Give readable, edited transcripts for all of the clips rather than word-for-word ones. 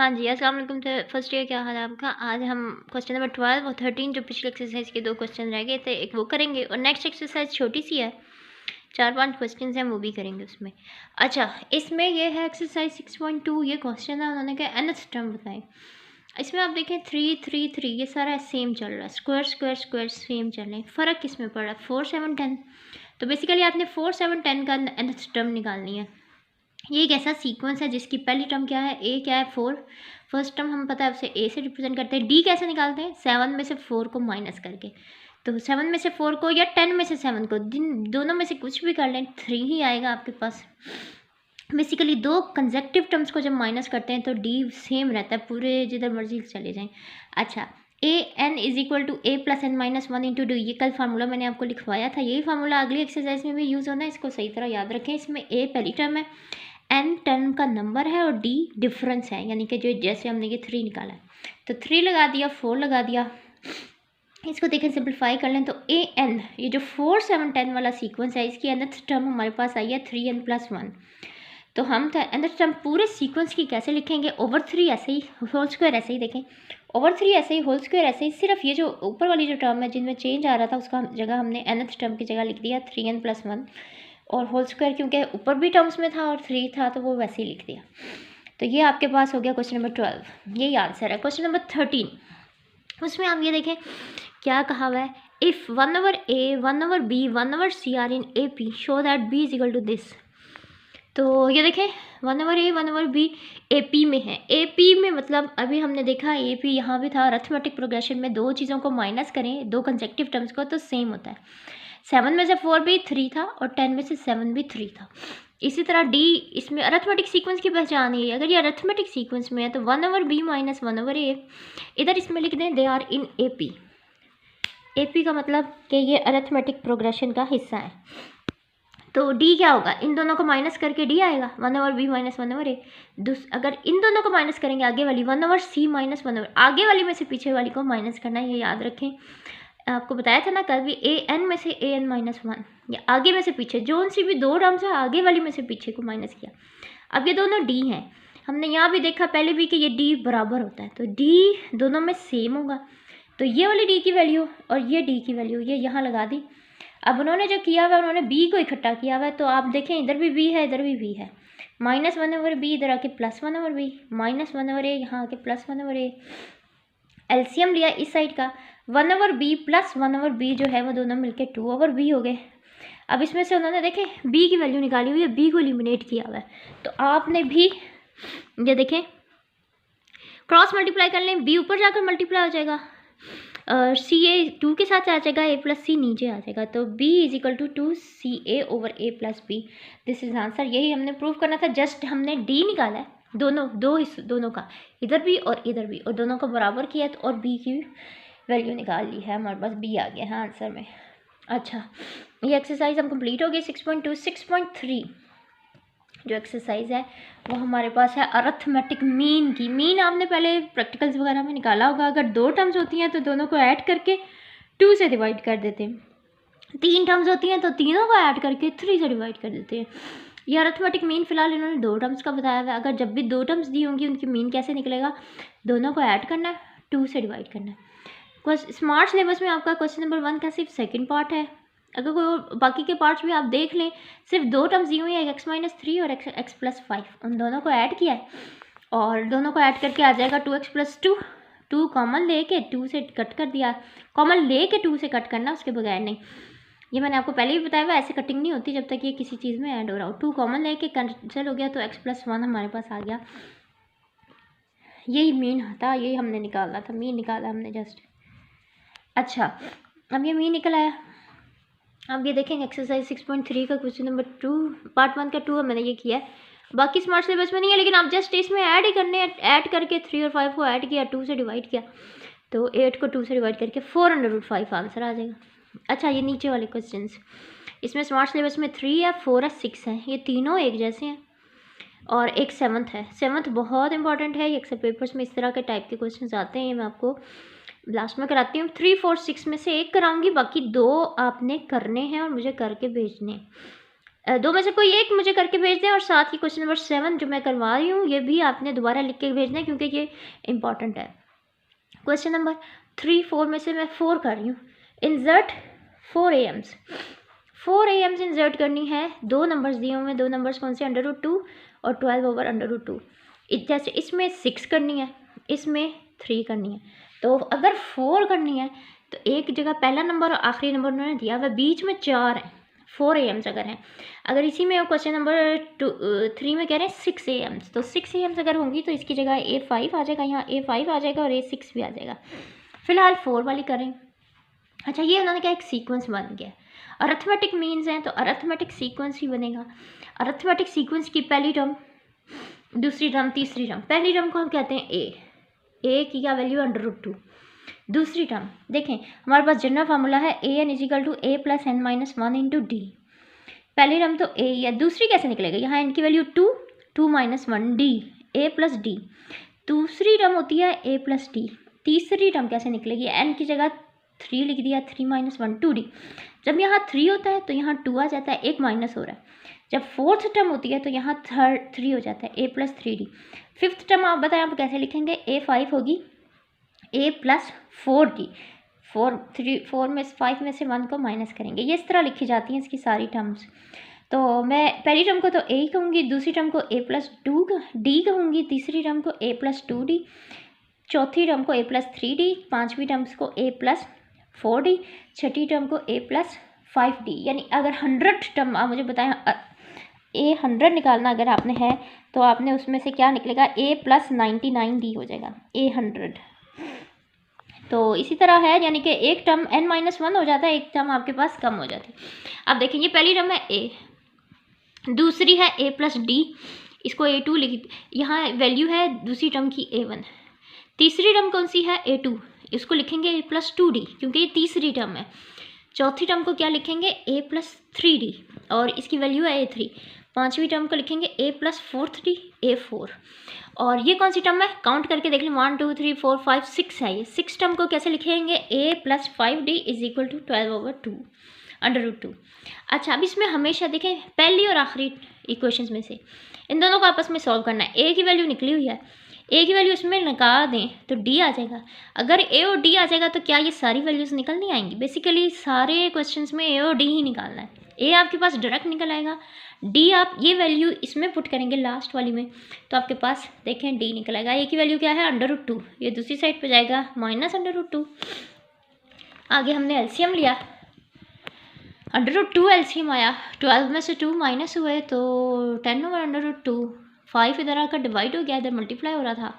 हाँ जी, अस्सलाम वालेकुम। तो फर्स्ट ईयर, क्या हाल है आपका? आज हम क्वेश्चन नंबर 12 और 13 जो पिछले एक्सरसाइज के 2 क्वेश्चन रह गए थे, एक वो करेंगे और नेक्स्ट एक्सरसाइज छोटी सी है, 4-5 क्वेश्चंस हैं, वो भी करेंगे उसमें। अच्छा, इसमें ये है एक्सरसाइज 6.2, ये क्वेश्चन है, उन्होंने कहा nth टर्म बताएं। इसमें आप देखें 3 3 3 ये सारा सेम चल रहा है, स्क्वायर स्क्वायर स्क्वायर सेम चल रहे हैं। फ़र्क किस में पड़ रहा है? 4 7 10। तो बेसिकली आपने 4 7 10 का nth टर्म निकालनी है। ये एक ऐसा सीक्वेंस है जिसकी पहली टर्म क्या है? ए क्या है? 4। फर्स्ट टर्म हम पता है उसे ए से रिप्रेजेंट करते हैं। डी कैसे निकालते हैं? 7 में से 4 को माइनस करके। तो 7 में से 4 को या 10 में से 7 को, जिन दोनों में से कुछ भी कर लें, 3 ही आएगा आपके पास। बेसिकली 2 कंसेक्टिव टर्म्स को जब माइनस करते हैं तो डी सेम रहता है, पूरे जिधर मर्जी चले जाएं। अच्छा, A N is equal to A plus N minus 1 into D, ये कल फार्मूला मैंने आपको लिखवाया था, यही फार्मूला अगली एक्सरसाइज में भी यूज़ होना है, इसको सही तरह याद रखें। इसमें ए पहली टर्म है, एन टर्म का नंबर है और डी डिफरेंस है, यानी कि जो जैसे हमने ये 3 निकाला है तो 3 लगा दिया, 4 लगा दिया। इसको देखें, सिंपलीफाई कर लें तो ए एन, ये जो 4 7 10 वाला सीक्वेंस है, इसकी nth टर्म हमारे पास आई है 3n + 1। तो हम nth टर्म पूरे सीक्वेंस की कैसे लिखेंगे? ओवर 3 ऐसे ही, होल स्क्वायर ऐसे ही, देखें ओवर 3 ऐसे ही, होल स्क्वायर ऐसे ही, सिर्फ ये जो ऊपर वाली जो टर्म है जिनमें चेंज आ रहा था उसका जगह हमने nth टर्म की जगह लिख दिया 3n + 1, और होल स्क्वायर क्योंकि ऊपर भी टर्म्स में था और 3 था तो वो वैसे ही लिख दिया। तो ये आपके पास हो गया क्वेश्चन नंबर 12, यही आंसर है। क्वेश्चन नंबर 13, उसमें आप ये देखें क्या कहा हुआ है, if 1/a 1/b 1/c are in A P show that b is equal to this. तो ये देखें 1/a 1/b ए पी में है। ए पी में मतलब अभी हमने देखा ए पी यहाँ भी था, अरिथमेटिक प्रोग्रेशन में दो चीज़ों को माइनस करें, दो कंसेक्टिव टर्म्स को, तो सेम होता है। 7 में से 4 भी 3 था और 10 में से 7 भी 3 था। इसी तरह डी, इसमें अरिथमेटिक सीक्वेंस की पहचान है। अगर ये अरिथमेटिक सीक्वेंस में है तो 1/b माइनस 1/a, इधर इसमें लिख दें they are in A P. A P का मतलब कि ये अरिथमेटिक प्रोग्रेशन का हिस्सा है। तो डी क्या होगा? इन दोनों को माइनस करके डी आएगा 1/b माइनस 1/a। अगर इन दोनों को माइनस करेंगे आगे वाली 1/c माइनस 1/, आगे वाली में से पीछे वाली को माइनस करना है, ये याद रखें। आपको बताया था ना कल भी, ए एन में से ए एन माइनस 1, या आगे में से पीछे, जो सी भी दो टर्म्स है आगे वाली में से पीछे को माइनस किया। अब ये दोनों डी हैं, हमने यहाँ भी देखा पहले भी कि ये डी बराबर होता है, तो डी दोनों में सेम होगा। तो ये वाली डी की वैल्यू और ये डी की वैल्यू ये यहाँ लगा दी। अब उन्होंने जो किया हुआ है, उन्होंने बी को इकट्ठा किया हुआ है, तो आप देखें इधर भी बी है इधर भी बी है, माइनस 1/b इधर आके प्लस 1/b, माइनस 1/a यहाँ आके प्लस 1/a। एलसीएम लिया इस साइड का, 1/b प्लस 1/b जो है वो दोनों मिलके 2/b हो गए। अब इसमें से उन्होंने देखें b की वैल्यू निकाली हुई है, b को एलिमिनेट किया हुआ है, तो आपने भी ये देखें क्रॉस मल्टीप्लाई कर लें, b ऊपर जाकर मल्टीप्लाई हो जाएगा और सी ए 2 के साथ आ जाएगा, a + c नीचे आ जाएगा, तो b = 2ca/a+b। This is answer. यही हमने प्रूव करना था, जस्ट हमने d निकाला है, दोनों का, इधर भी और इधर भी, और दोनों को बराबर किया तो और b की वैल्यू निकाल ली है, हमारे पास b आ गया है आंसर में। अच्छा, ये एक्सरसाइज हम कंप्लीट हो गई। 6.2 6.3 जो एक्सरसाइज है वो हमारे पास है अरिथमेटिक मीन की। मीन आपने पहले प्रैक्टिकल्स वगैरह में निकाला होगा। अगर 2 टर्म्स होती हैं तो दोनों को ऐड करके 2 से डिवाइड कर देते हैं, 3 टर्म्स होती हैं तो तीनों को ऐड करके 3 से डिवाइड कर देते हैं। ये अरिथमेटिक मीन फिलहाल इन्होंने 2 टर्म्स का बताया हुआ है। अगर जब भी 2 टर्म्स दी होंगी उनकी मीन कैसे निकलेगा? दोनों को ऐड करना है, 2 से डिवाइड करना है। स्मार्ट सिलेबस में आपका क्वेश्चन नंबर 1 का सिर्फ सेकेंड पार्ट है। अगर कोई बाकी के पार्ट्स भी आप देख लें, सिर्फ 2 टर्म्स दी हुई है, x - 3 और x + 5, उन दोनों को ऐड किया है और दोनों को ऐड करके आ जाएगा 2x + 2। 2 कॉमन लेके 2 से कट कर दिया, कॉमन लेके 2 से कट करना, उसके बगैर नहीं। ये मैंने आपको पहले भी बताया हुआ, ऐसे कटिंग नहीं होती जब तक ये किसी चीज़ में ऐड हो रहा हो। 2 कॉमन लेके कैंसिल हो गया तो x + 1 हमारे पास आ गया। यही मीन था, यही हमने निकालना था, मीन निकाला हमने जस्ट। अच्छा, अब ये मीन निकल आया। अब ये देखेंगे एक्सरसाइज 6.3 का क्वेश्चन नंबर 2 पार्ट 1 का 2 मैंने ये किया है, बाकी स्मार्ट सिलेबस में नहीं है, लेकिन आप जस्ट इसमें ऐड ही करने, ऐड करके 3 और 5 को ऐड किया, 2 से डिवाइड किया, तो 8 को 2 से डिवाइड करके 4/5 आंसर आ जाएगा। अच्छा, ये नीचे वाले क्वेश्चन, इसमें स्मार्ट सिलेबस में 3 है, 4 है, 6 है, ये तीनों एक जैसे हैं और एक 7th है। 7th बहुत इंपॉर्टेंट है, ये अक्सर पेपर्स में इस तरह के टाइप के क्वेश्चन आते हैं, ये मैं आपको लास्ट में कराती हूँ। 3 4 6 में से एक कराऊंगी, बाकी 2 आपने करने हैं और मुझे करके भेजने। दो में से कोई एक मुझे करके भेज दें, और साथ ही क्वेश्चन नंबर 7 जो मैं करवा रही हूँ ये भी आपने दोबारा लिख के भेजना है क्योंकि ये इंपॉर्टेंट है। क्वेश्चन नंबर 3 4 में से मैं 4 कर रही हूँ। Insert 4 AMs। 4 AMs इंसर्ट करनी है। दो नंबर्स दिए हुए हैं, दो नंबर्स कौन से, √2 और 12/√2। जैसे इसमें 6 करनी है, इसमें 3 करनी है। तो अगर 4 करनी है तो एक जगह पहला नंबर और आखिरी नंबर उन्होंने दिया हुआ, बीच में 4 हैं। 4 AMs अगर हैं, अगर इसी में क्वेश्चन नंबर 3 में कह रहे हैं 6 AMs, तो 6 AMs अगर होंगी तो इसकी जगह A5 आ जाएगा, यहाँ A5 आ जाएगा और A6 भी आ जाएगा। फिलहाल 4 वाली करें। अच्छा, ये उन्होंने कहा एक सीक्वेंस बन गया। अरिथमेटिक मीन्स हैं तो अरिथमेटिक सीक्वेंस ही बनेगा। अरिथमेटिक सीक्वेंस की पहली टर्म, दूसरी टर्म, तीसरी टर्म। पहली टर्म को हम कहते हैं ए की क्या वैल्यू, √2। दूसरी टर्म देखें, हमारे पास जनरल फार्मूला है AN = A + n - 1 × D। पहली टर्म तो A है, दूसरी कैसे निकलेगा, यहाँ n की वैल्यू 2 2 - 1 D, A + D। दूसरी टर्म होती है A + D। तीसरी टर्म कैसे निकलेगी, n की जगह 3 लिख दिया, 3 - 1 2D। जब यहाँ 3 होता है तो यहाँ 2 आ जाता है, एक माइनस हो रहा है। जब फोर्थ टर्म होती है तो यहाँ 3 हो जाता है, A + 3D। फिफ्थ टर्म आप बताएं आप कैसे लिखेंगे, A5 होगी A + 4D। 4 में 5 में से 1 को माइनस करेंगे, ये इस तरह लिखी जाती हैं इसकी सारी टर्म्स। तो मैं पहली टर्म को तो A कहूँगी, दूसरी टर्म को A + 2D कहूँगी, तीसरी टर्म को A + 2D, चौथी टर्म को A + 3D, पाँचवीं टर्म्स को A + 4D, छठी टर्म को A + 5D। यानी अगर 100 टर्म आप मुझे बताएं, A100 निकालना अगर आपने है तो आपने उसमें से क्या निकलेगा, A + 99D हो जाएगा, A100। तो इसी तरह है, यानी कि एक टर्म n - 1 हो जाता है, एक टर्म आपके पास कम हो जाती है। अब देखें, ये पहली टर्म है A, दूसरी है A + D, इसको A2 लिख, यहाँ वैल्यू है दूसरी टर्म की A1। तीसरी टर्म कौन सी है, A2, इसको लिखेंगे A + 2D क्योंकि ये तीसरी टर्म है। चौथी टर्म को क्या लिखेंगे, A + 3D और इसकी वैल्यू है A3। पांचवी टर्म को लिखेंगे A + 4D, A4। और ये कौन सी टर्म है, काउंट करके देख लें, 1 2 3 4 5 6 है ये। 6 टर्म को कैसे लिखेंगे, A + 5D = 12/2 √2। अच्छा, अब इसमें हमेशा देखें पहली और आखिरी इक्वेशंस में से इन दोनों को आपस में सॉल्व करना है। A की वैल्यू निकली हुई है, A की वैल्यू इसमें लगा दें तो D आ जाएगा। अगर A और D आ जाएगा तो क्या ये सारी वैल्यूज़ निकल नहीं आएंगी, बेसिकली सारे क्वेश्चंस में A और D ही निकालना है। A आपके पास डायरेक्ट निकल आएगा, D आप ये वैल्यू इसमें पुट करेंगे लास्ट वाली में तो आपके पास देखें D निकल आएगा। A की वैल्यू क्या है, √2, ये दूसरी साइड पर जाएगा -√2। आगे हमने एलसीएम लिया, √2 एलसीएम आया, 12 में से 2 माइनस हुए तो 10/√2। 5 इधर आकर डिवाइड हो गया, इधर मल्टीप्लाई हो रहा था,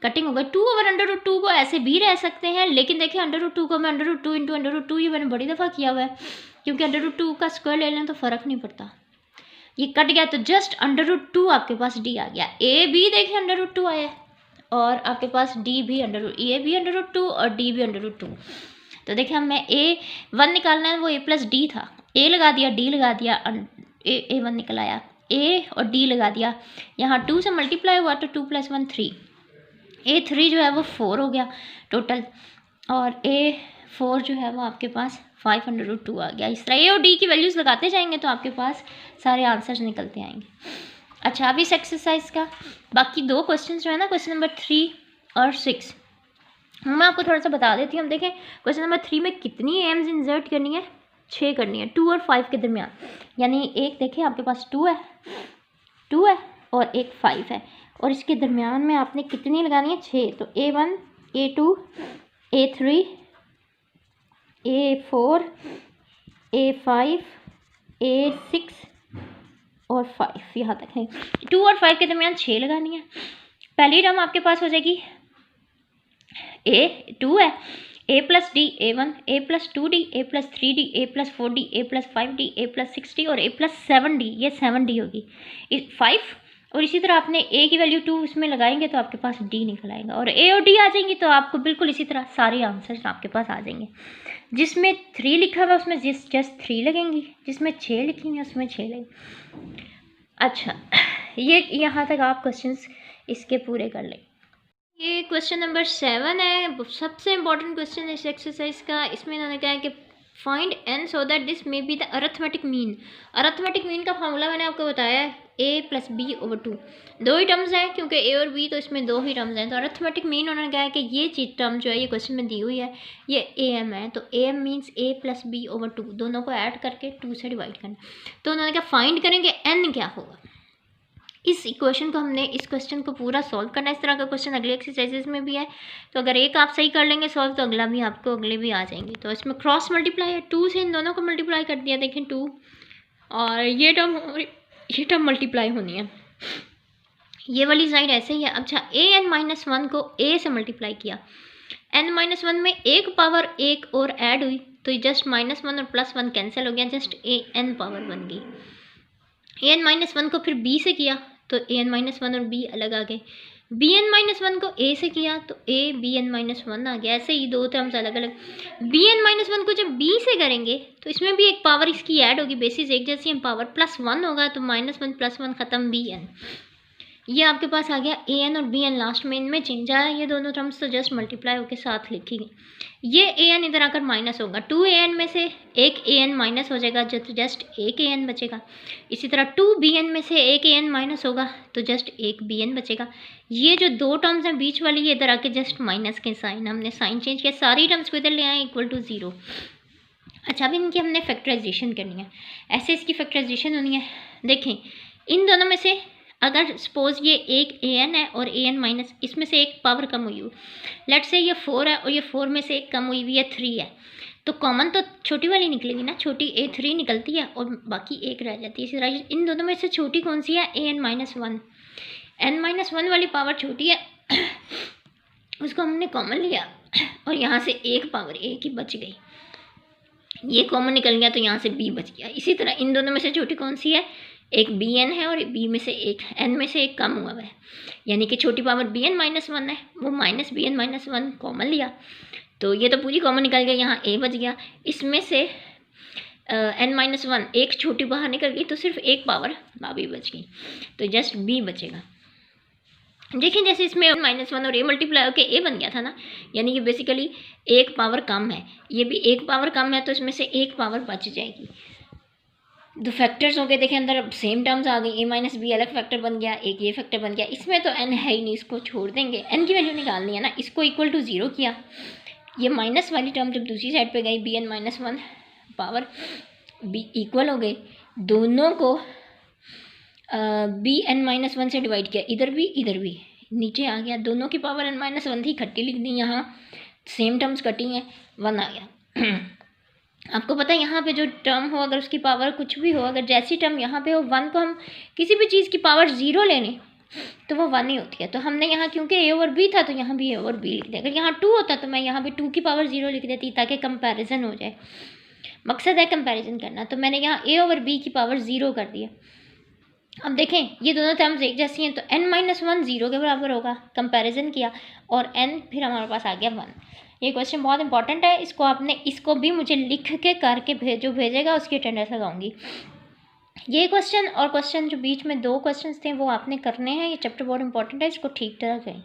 कटिंग हो गई। 2/√2 को ऐसे भी रह सकते हैं, लेकिन देखिए √2 को मैं √2 × √2 ये मैंने बड़ी दफ़ा किया हुआ है क्योंकि √2 का स्क्वायर ले लें तो फ़र्क नहीं पड़ता, ये कट गया तो जस्ट √2 आपके पास D आ गया। A भी देखिए √2 आया है और आपके पास D भी A भी √2 और D भी √2। तो देखिए हमें A1 निकालना है, वो A + D था, A लगा दिया, D लगा दिया, A1 निकल आया, A और D लगा दिया, यहाँ 2 से मल्टीप्लाई हुआ तो 2 + 1 3, A3 जो है वो 4 हो गया टोटल और A4 जो है वो आपके पास 5/2 आ गया। इस तरह A और D की वैल्यूज़ लगाते जाएंगे तो आपके पास सारे आंसर्स निकलते आएंगे। अच्छा, अब इस एक्सरसाइज का बाकी दो क्वेश्चन जो है ना, क्वेश्चन नंबर 3 और 6, मैं आपको थोड़ा सा बता देती हूँ। हम देखें क्वेश्चन नंबर 3 में कितनी एम्स इंसर्ट करनी है, 6 करनी है, 2 और 5 के दरमियान। यानी एक देखें आपके पास 2 है और एक 5 है और इसके दरमियान में आपने कितनी लगानी है, 6। तो A1 A2 A3 A4 A5 A6 और 5, यहाँ तक है। 2 और 5 के दरमियान 6 लगानी है। पहली टर्म आपके पास हो जाएगी A2 है, A + D A1, A + 2D, A + 3D, A + 4D, A + 5D, A + 6D और A + 7D, ये 7D होगी 5। और इसी तरह आपने A की वैल्यू 2 इसमें लगाएंगे तो आपके पास D निकल आएगा और A और D आ जाएंगी तो आपको बिल्कुल इसी तरह सारे आंसर्स आपके पास आ जाएंगे। जिसमें 3 लिखा हुआ उसमें जस्ट 3 लगेंगी, जिसमें 6 लिखी हुई उसमें 6 लगेंगी। अच्छा, ये यहाँ तक आप क्वेश्चंस इसके पूरे कर लें। ये क्वेश्चन नंबर 7 है, सबसे इम्पोर्टेंट क्वेश्चन इस एक्सरसाइज का। इसमें इन्होंने कहा है कि find n so that this may be the arithmetic mean. Arithmetic mean का फार्मूला मैंने आपको बताया है a + b/2। दो ही टर्म्स हैं क्योंकि a और b तो इसमें दो ही टर्म्स हैं, तो अरिथमेटिक मीन उन्होंने कहा है कि ये चीज टर्म जो है ये क्वेश्चन में दी हुई है ये am है, तो am मीन्स a + b/2, दोनों को ऐड करके 2 से डिवाइड करना। तो उन्होंने कहा फाइंड करेंगे n क्या होगा। इस इक्वेशन को हमने इस क्वेश्चन को पूरा सॉल्व करना है। इस तरह का क्वेश्चन अगले एक्सरसाइजेस में भी है, तो अगर एक आप सही कर लेंगे सॉल्व तो अगला भी आपको अगले भी आ जाएंगे। तो इसमें क्रॉस मल्टीप्लाई है, 2 से इन दोनों को मल्टीप्लाई कर दिया, देखें 2 और ये टर्म मल्टीप्लाई होनी है, ये वाली साइड ऐसे ही है। अच्छा an-1 को a से मल्टीप्लाई किया, n-1 में एक पावर एक और ऐड हुई तो जस्ट -1 और +1 कैंसिल हो गया, जस्ट an पावर बन गई। an-1 को फिर b से किया तो an-1 और b अलग आ गए, bn-1 को a से किया तो a bn-1 आ गया। ऐसे ही दो टर्म्स अलग अलग। bn-1 को जब b से करेंगे तो इसमें भी एक पावर इसकी ऐड होगी, बेसिस एक जैसी है, पावर +1 होगा तो -1 +1 ख़त्म bn। ये आपके पास आ गया an और bn, लास्ट में इनमें चेंज आया, ये दोनों टर्म्स तो जस्ट मल्टीप्लाई होकर साथ लिखी गई। ये an इधर आकर माइनस होगा, 2an में से एक an माइनस हो जाएगा तो जस्ट एक an बचेगा। इसी तरह 2bn में से एक an माइनस होगा तो जस्ट एक bn बचेगा। ये जो दो टर्म्स हैं बीच वाली ये इधर आके जस्ट माइनस के साइन, हमने साइन चेंज किया, सारी टर्म्स को इधर ले आए =0। अच्छा अब इनकी हमने फैक्टराइजेशन करनी है, ऐसे इसकी फैक्टराइजेशन होनी है। देखें इन दोनों में से अगर सपोज ये एक an है और an माइनस, इसमें से एक पावर कम हुई हो, लेट से ये 4 है और ये 4 में से एक कम हुई हुई है 3 है, तो कॉमन तो छोटी वाली निकलेगी ना, छोटी a3 निकलती है और बाकी एक रह जाती है। इसी तरह इन दोनों में से छोटी कौन सी है, an-1, n-1 वाली पावर छोटी है उसको हमने कॉमन लिया और यहाँ से एक पावर एक ही बच गई, ये कॉमन निकल गया तो यहाँ से b बच गया। इसी तरह इन दोनों में से छोटी कौन सी है, एक bn है और b में से एक n में से एक कम हुआ है, यानी कि छोटी पावर bn-1 है, वो -bn-1 कॉमन लिया तो ये तो पूरी कॉमन निकल गई, यहाँ a बच गया। इसमें से n-1 एक छोटी बाहर निकल गई तो सिर्फ एक पावर b बच गई, तो जस्ट b बचेगा। देखिए जैसे इसमें -1 और a मल्टीप्लाई होकर a बन गया था ना, यानी कि बेसिकली एक पावर कम है, ये भी एक पावर कम है तो इसमें से एक पावर बच जाएगी। दो फैक्टर्स हो गए, देखें अंदर सेम टर्म्स आ गई, a-b अलग फैक्टर बन गया, एक ये फैक्टर बन गया। इसमें तो n है ही नहीं, इसको छोड़ देंगे, n की वैल्यू निकालनी है ना, इसको =0 किया, ये माइनस वाली टर्म जब दूसरी साइड पे गई bn-1 पावर b इक्वल हो गए, दोनों को bn-1 से डिवाइड किया, इधर भी नीचे आ गया, दोनों की पावर n-1 थी, खट्टी लिख दी, यहाँ सेम टर्म्स कटी हैं, 1 आ गया। आपको पता है यहाँ पे जो टर्म हो अगर उसकी पावर कुछ भी हो, अगर जैसी टर्म यहाँ पे हो 1 को हम किसी भी चीज़ की पावर 0 लेने तो वो 1 ही होती है। तो हमने यहाँ क्योंकि a/b था तो यहाँ भी a/b लिख दिया। अगर यहाँ 2 होता तो मैं यहाँ पे 2 की पावर 0 लिख देती ताकि कंपैरिजन हो जाए, मकसद है कंपैरिजन करना, तो मैंने यहाँ a/b की पावर 0 कर दिया। अब देखें ये दोनों टर्म्स एक जैसी हैं तो n-1 0 के बराबर होगा, कंपैरिजन किया और n फिर हमारे पास आ गया 1। ये क्वेश्चन बहुत इंपॉर्टेंट है, इसको आपने इसको भी मुझे लिख के करके भेजेगा उसकी अटेंडेंस लगाऊंगी। ये क्वेश्चन और क्वेश्चन जो बीच में दो क्वेश्चन थे वो आपने करने हैं, ये चैप्टर बहुत इंपॉर्टेंट है, इसको ठीक तरह करें।